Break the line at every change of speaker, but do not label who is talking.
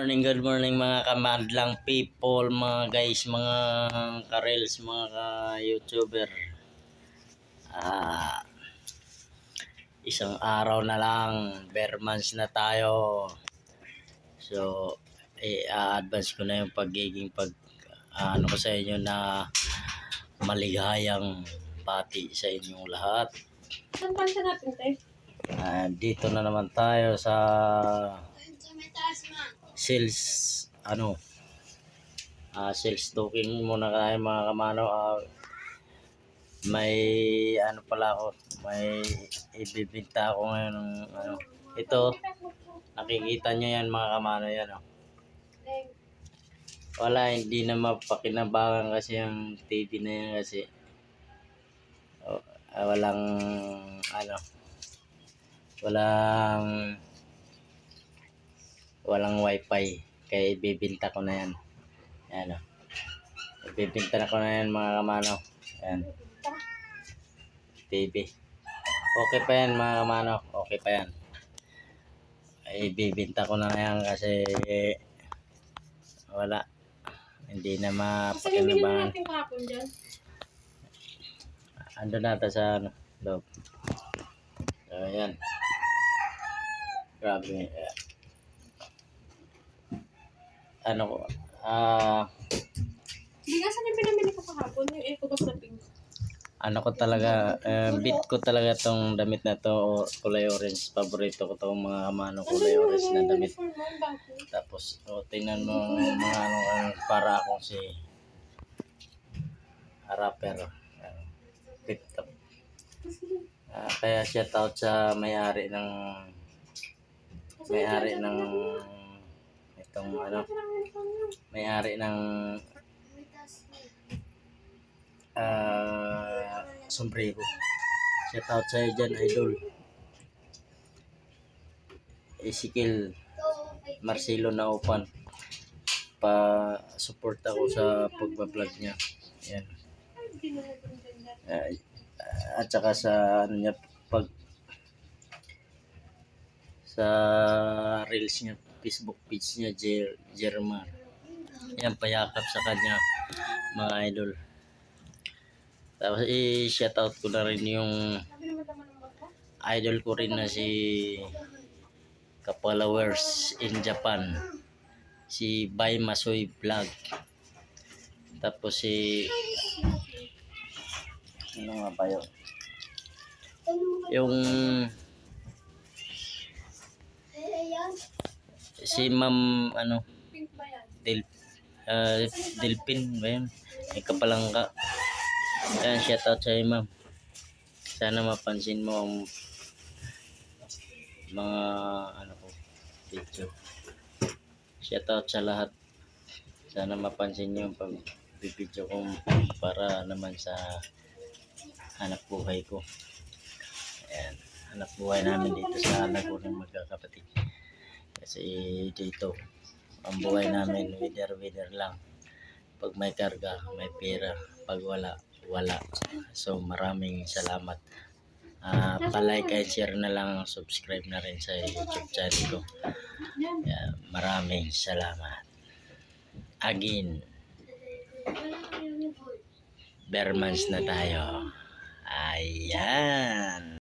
good morning mga kamadlang people, mga guys, mga ka-reels, mga ka-YouTuber. Isang araw na lang, bare months na tayo. So, i-advance ko na yung pagiging ano ko sa inyo na maligayang bati sa inyong lahat.
Saan bansa natin, Tay?
Dito na naman tayo sa sales sales talking muna tayo mga kamano. May ano pala ako, may ibibenta ako ngayon ng ito, nakikita nyo yan mga kamano, yan wala, hindi na mapakinabangan kasi yung TV na yan kasi walang walang wifi, kaya ibibenta ko na yan. Ibibenta na ko na yan mga kamano. Yan, TV. Okay pa yan mga kamano, okay pa yan. Ibibenta ko na yan kasi wala, hindi na mapakinabangan.
Saan yung kahapon dyan?
Ando natin sa loob. So yan, grabe.
Hindi nga, saan yung pinamili ko kahapon? Yung eco bag na pink.
Ko talaga, beat ko talaga tong damit na to, kulay orange. Paborito ko tong mga kamano, kulay orange na damit. Tapos tingnan mo mga para akong si rapper. Tip top. Kaya shout out sa may-ari ng itong may-ari ng sombrero. Shout out sa dyan, idol Ezekiel Marcelo Naupan. Pa-support ako sa pagbablog niya. Yan. At saka sa niya, sa reels niya, Facebook page niya, Jermar. Yan, payakap sa kanya mga idol. Tapos i-shoutout ko na rin yung idol ko rin na si ka-followers in Japan, si Bay Masoy Vlog. Tapos ano nga ba yun? Yung si Ma'am Delpin ba yun? May kapalangka. Yan, shoutout sa iyo, ma'am. Sana mapansin mo ang mga ko video. Shoutout sa lahat. Sana mapansin niyo pag video ko para naman sa hanap buhay ko. Ayan, hanap buhay namin dito sa Laguna magkakapatid. Kasi dito ang buhay namin winner lang. Pag may karga, may pera. Pag wala. So maraming salamat. Pa-like and share na lang, subscribe na rin sa YouTube channel ko. Maraming salamat. Again, bare months na tayo. Ayan.